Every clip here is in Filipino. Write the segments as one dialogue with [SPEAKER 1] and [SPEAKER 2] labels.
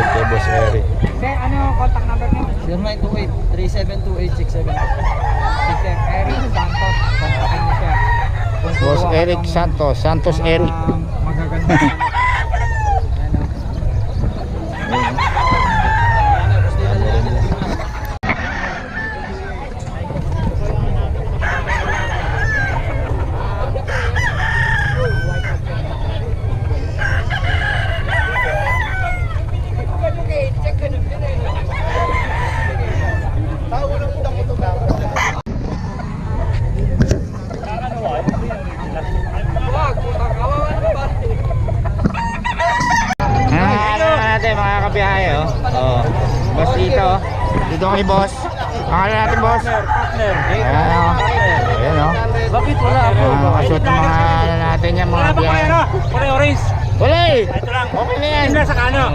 [SPEAKER 1] kay Boss Eric.
[SPEAKER 2] Sir, ano contact number niyo?
[SPEAKER 3] 0928-3728-672.
[SPEAKER 2] Si Sir Eric Santos. Kontakin niyo siya. Kung
[SPEAKER 1] Boss
[SPEAKER 2] kukuha
[SPEAKER 1] Eric
[SPEAKER 2] ng
[SPEAKER 1] Santos, Santos
[SPEAKER 2] mga
[SPEAKER 1] Eric.
[SPEAKER 2] magaganda. Ano?
[SPEAKER 1] Mga kabiyahe, oh. Boss dito, oh. Dito kay boss. Pangalan natin, boss.
[SPEAKER 3] Partner.
[SPEAKER 1] Ayan, oh. Ayan, oh.
[SPEAKER 3] Bakit wala ako?
[SPEAKER 1] Nakashoot ng mga natin yan, mga biyahe.
[SPEAKER 3] Orange.
[SPEAKER 1] Wala eh.
[SPEAKER 3] Ito lang.
[SPEAKER 1] Okay na yan.
[SPEAKER 3] Sa kano?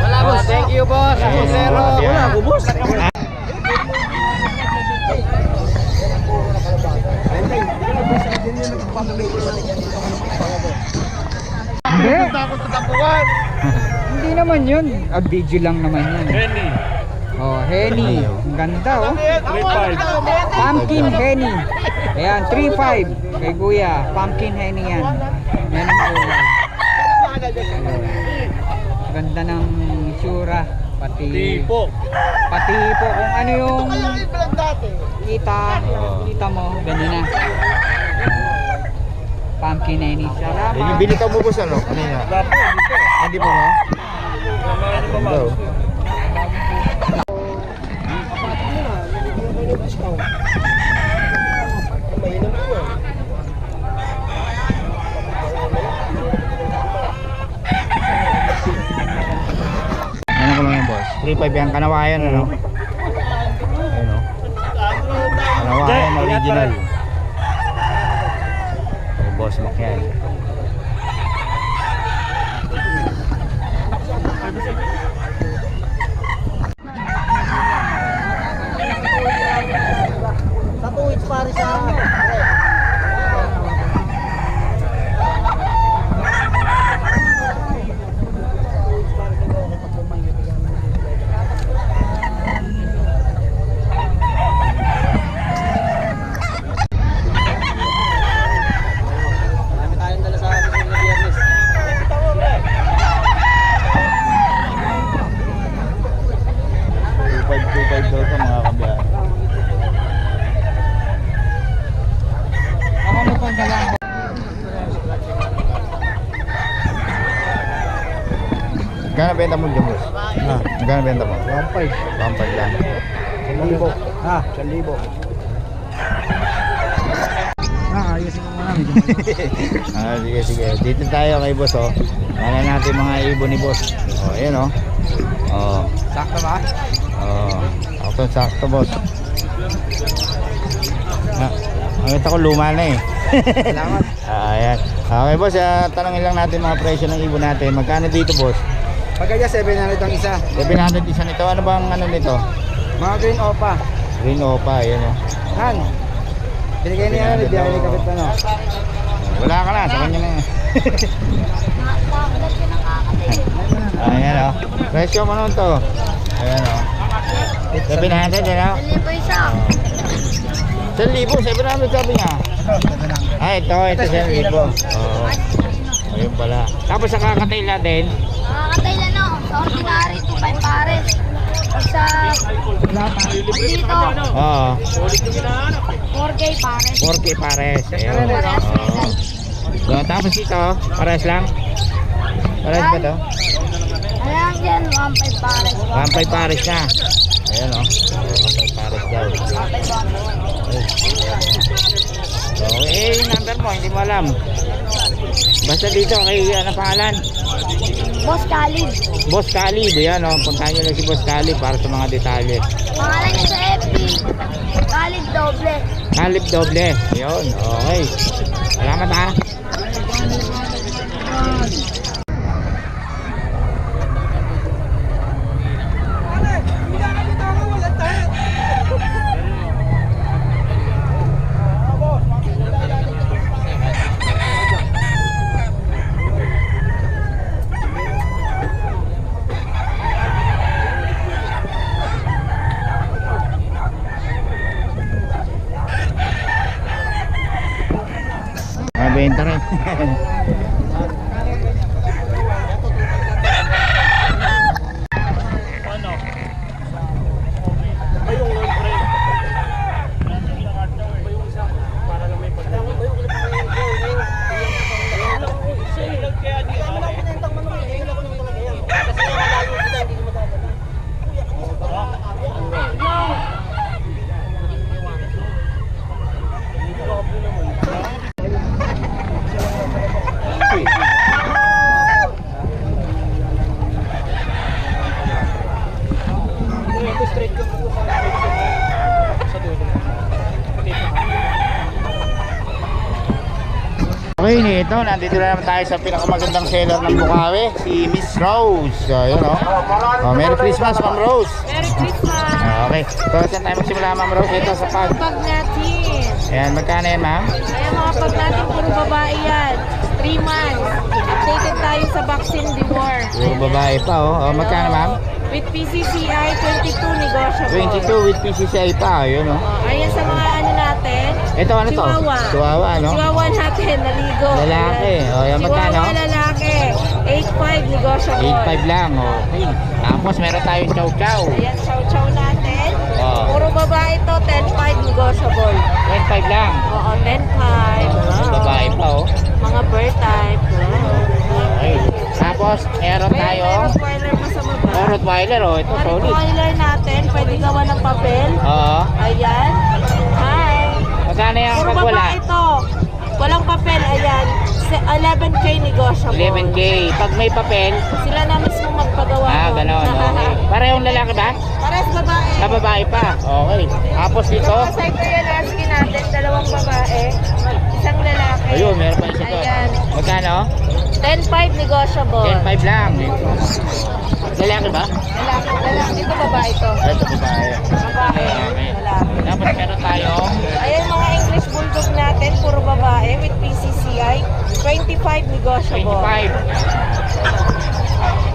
[SPEAKER 2] Wala boss. Thank you boss.
[SPEAKER 1] Ayan,
[SPEAKER 2] Zero.
[SPEAKER 1] mga biyahe.
[SPEAKER 3] Wala, bubos.
[SPEAKER 2] Hindi. Hindi naman yun. Video lang naman yun.
[SPEAKER 3] Henny.
[SPEAKER 2] Oh, Henny. Ang ganda oh.
[SPEAKER 3] 3-5.
[SPEAKER 2] Pumpkin Henny. Ayan, 3-5 kay Kuya. Pumpkin Henny yan. Yan ang kulay. Ganda ng itsura. Pati
[SPEAKER 3] Tipo.
[SPEAKER 2] po kung ano yung kita mo, ganun na. Pumpkin Henny. Salamat.
[SPEAKER 1] Binitaw mo, boss, ano? Kanina. Hindi pa mo? Hello. Ano ko lang yan, boss? 3.5 yan, kanawayan, ano? Ayun, oh. Kanawayan original. Oh, boss, makyan.
[SPEAKER 3] Sa 2 weeks pare sa
[SPEAKER 1] Magkano benta mo dyan, boss?
[SPEAKER 3] Ha?
[SPEAKER 1] Magkano benta mo?
[SPEAKER 3] 1.5.
[SPEAKER 1] 1.5 lang.
[SPEAKER 3] 1,000. Ha? 1,000. Ayusin mo muna.
[SPEAKER 1] Sige, sige. Dito tayo kay boss, oh. Wala natin mga ibon ni boss. Oh, ayan, oh. Oh.
[SPEAKER 2] Sakto ba?
[SPEAKER 1] Oh. Sakto, boss. Ang ko luma na eh.
[SPEAKER 2] Salamat.
[SPEAKER 1] Ayan. Okay, boss. Tanongin lang natin mga presyo ng ibon natin. Magkano dito, boss?
[SPEAKER 2] Pagkaya 700 ang isa.
[SPEAKER 1] 700 isa nito. Ano bang ano nito?
[SPEAKER 2] Mga green opa.
[SPEAKER 1] Green Opa, ayan, oh.
[SPEAKER 2] Han. Binigay niya ni Biyahe ni Kapit ano.
[SPEAKER 1] Wala ka na, sa kanya na yan. Ayan, oh. Presyo mo nun to. Ayan, oh. 700, ano? 1,000, 700 sabi niya. Ay, ito 700. Oo. Ayun pala. Tapos sa kakatail natin.
[SPEAKER 4] Nakakatay lang no, sa ordinary 2.5 pares. Sa dito,
[SPEAKER 1] Oo.
[SPEAKER 4] 4K pares.
[SPEAKER 1] 4K pares. Ayun.
[SPEAKER 4] Pares
[SPEAKER 1] Oo. So, tapos ito, pares lang. Pares ba to?
[SPEAKER 4] Ayan dyan, 1.5 pares.
[SPEAKER 1] 1.5 pares na. Ayan, oh. 1.5 pares daw. Okay, yung number mo, hindi mo alam. Basta dito, kay ano pangalan?
[SPEAKER 4] Boss Khalid.
[SPEAKER 1] Boss Calib, yan, oh. Puntahan nyo lang si Boss Calib para sa mga detalye.
[SPEAKER 4] Pangalan niya sa FB. Khalid Doble.
[SPEAKER 1] Calib doble. Yun, okay. Salamat, ha. Okay, ito, nandito na naman tayo sa pinakamagandang seller ng Bukawi, si Miss Rose. So, yun o. Oh, Merry Christmas, Ma'am Rose.
[SPEAKER 5] Merry Christmas!
[SPEAKER 1] Okay, so saan tayo magsimula, Ma'am Rose? Ito sa pag.
[SPEAKER 5] Pag natin.
[SPEAKER 1] Ayan, magkano yan, Ma'am?
[SPEAKER 5] Ayan mga pag natin, puro babae yan. 3 months. Updated tayo sa vaccine reward.
[SPEAKER 1] Puro babae pa, oh. Oh, magkano, Ma'am?
[SPEAKER 5] With PCCI, 22 negotiable.
[SPEAKER 1] 22 with PCCI pa, yun o.
[SPEAKER 5] Oh, ayan sa mga ano natin.
[SPEAKER 1] Ito, ano to?
[SPEAKER 5] Chihuahua.
[SPEAKER 1] Chihuahua, ano?
[SPEAKER 5] Chihuahua natin, naligo.
[SPEAKER 1] Lalaki.
[SPEAKER 5] Ayan.
[SPEAKER 1] Oh, yan, magkano?
[SPEAKER 5] Chihuahua lalaki. 8.5 negotiable.
[SPEAKER 1] 8.5 lang, okay. Tapos meron tayong chow-chow.
[SPEAKER 5] Ayan, chow-chow natin.
[SPEAKER 1] Oh.
[SPEAKER 5] Puro babae to, 10.5 negotiable.
[SPEAKER 1] 10.5 lang.
[SPEAKER 5] Oo, 10.5.
[SPEAKER 1] May babae pa, oh.
[SPEAKER 5] Mga bird type.
[SPEAKER 1] Okay. Tapos, meron tayong
[SPEAKER 5] Rottweiler pa sa baba.
[SPEAKER 1] Rottweiler, oh. Ito,
[SPEAKER 5] Mga
[SPEAKER 1] solid.
[SPEAKER 5] Rottweiler natin, pwede gawa ng papel.
[SPEAKER 1] Oo.
[SPEAKER 5] Ayan. Hi.
[SPEAKER 1] Magkano yan
[SPEAKER 5] Puro
[SPEAKER 1] pag wala?
[SPEAKER 5] babae ito. Walang papel, ayan. 11K negotiable.
[SPEAKER 1] 11K. Pag may papel,
[SPEAKER 5] Sila na mismo magpagawa.
[SPEAKER 1] ganon. Okay. Parehong lalaki ba?
[SPEAKER 5] Pares babae.
[SPEAKER 1] Sa babae pa. Okay. Tapos dito,
[SPEAKER 5] Mga Siberian Husky natin, 2 babae. Isang lalaki.
[SPEAKER 1] ayun, meron pa isa to.
[SPEAKER 5] Ayan.
[SPEAKER 1] Magkano?
[SPEAKER 5] 10.5 negotiable.
[SPEAKER 1] 10.5 lang. Lalaki ba?
[SPEAKER 5] Lalaki. Dito babae to.
[SPEAKER 1] Ito, babae.
[SPEAKER 5] Babae.
[SPEAKER 1] Okay.
[SPEAKER 5] Lalaki.
[SPEAKER 1] Tapos meron tayong
[SPEAKER 5] Ayan mga English Bulldog natin, puro babae with PCCI, 25 negotiable.
[SPEAKER 1] 25.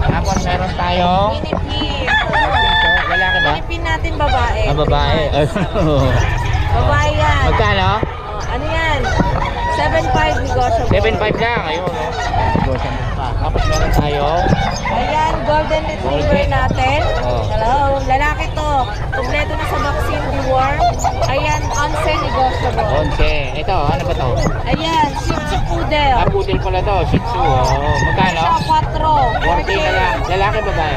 [SPEAKER 1] Tapos meron tayong
[SPEAKER 5] Pinipin.
[SPEAKER 1] lalaki ba?
[SPEAKER 5] Pinipin natin babae.
[SPEAKER 1] Ah, babae.
[SPEAKER 5] Babae yan.
[SPEAKER 1] Magkano?
[SPEAKER 5] Oh, ano yan? 7.5 negotiable.
[SPEAKER 1] 7.5 lang. Ayun, oh. Tapos meron tayong
[SPEAKER 5] Ayan, golden retriever
[SPEAKER 1] Golden.
[SPEAKER 5] natin.
[SPEAKER 1] Oh.
[SPEAKER 5] Hello, lalaki to. Kompleto na sa vaccine deworm. Ayan, 11 negotiable.
[SPEAKER 1] 11. Ito, ano ba to?
[SPEAKER 5] Ayan, Shih Tzu Poodle.
[SPEAKER 1] Ah, poodle pala to. Shih Tzu. Oh. Magkano?
[SPEAKER 5] Siya, 4.
[SPEAKER 1] 40 na lang. Lalaki, babae?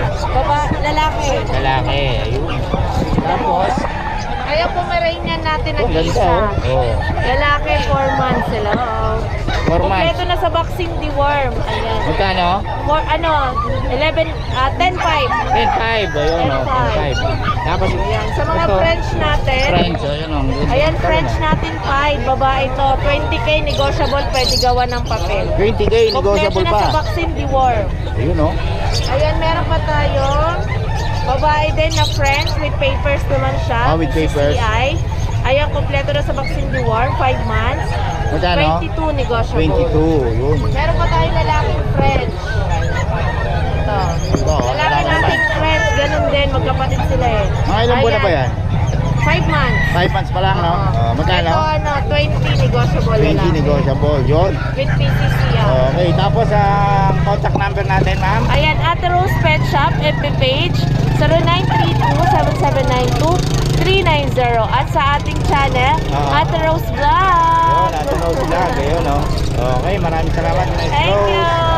[SPEAKER 5] Lalaki.
[SPEAKER 1] Lalaki. Ayun. Tapos,
[SPEAKER 5] Kaya Pomeranian natin
[SPEAKER 1] oh,
[SPEAKER 5] nag-iisa.
[SPEAKER 1] ganda, oh. Oh.
[SPEAKER 5] Lalaki, 4 months. Hello.
[SPEAKER 1] 4 months.
[SPEAKER 5] Kompleto na sa vaccine deworm. Ayan.
[SPEAKER 1] Magkano?
[SPEAKER 5] 10.5.
[SPEAKER 1] 10.5. Ayun, oh. 10.5. Tapos,
[SPEAKER 5] Ayan. Sa mga
[SPEAKER 1] ito,
[SPEAKER 5] French natin.
[SPEAKER 1] French. Ayun, oh. Ganda.
[SPEAKER 5] Ayan,
[SPEAKER 1] Magkano?
[SPEAKER 5] French natin 5. Babae to. 20K negotiable. Pwede gawa ng papel.
[SPEAKER 1] 20K, negotiable
[SPEAKER 5] Kompleto na sa
[SPEAKER 1] pa.
[SPEAKER 5] vaccine deworm.
[SPEAKER 1] Ayun, oh.
[SPEAKER 5] Ayan, meron pa tayo. Babae din na French with papers naman siya.
[SPEAKER 1] Ah, with papers.
[SPEAKER 5] CCI. Ayan, kompleto na sa vaccine deworm. 5 months.
[SPEAKER 1] Magkano?
[SPEAKER 5] 22 negotiable.
[SPEAKER 1] 22. Yun.
[SPEAKER 5] Meron pa tayong lalaking French. Ito.
[SPEAKER 1] Ito, oh.
[SPEAKER 5] Lalaki nating French, ganun din. Magkapatid sila eh.
[SPEAKER 1] Mga ilang buwan na ba yan?
[SPEAKER 5] 5 months.
[SPEAKER 1] 5 months pa lang, no? Oh, magkano?
[SPEAKER 5] Ito, 20 negotiable
[SPEAKER 1] 20
[SPEAKER 5] lalaki.
[SPEAKER 1] negotiable. Yun.
[SPEAKER 5] With PCCI.
[SPEAKER 1] Okay, tapos ang contact number natin, ma'am.
[SPEAKER 5] Ayan, Ate Rose Pet Shop, FB page, 0932-7792-390. At sa ating channel, Ate Rose
[SPEAKER 1] Yun,
[SPEAKER 5] Vlog.
[SPEAKER 1] natin Rose Vlog. Ayun, no? Okay, maraming salamat, Miss
[SPEAKER 5] Thank
[SPEAKER 1] Rose.
[SPEAKER 5] you.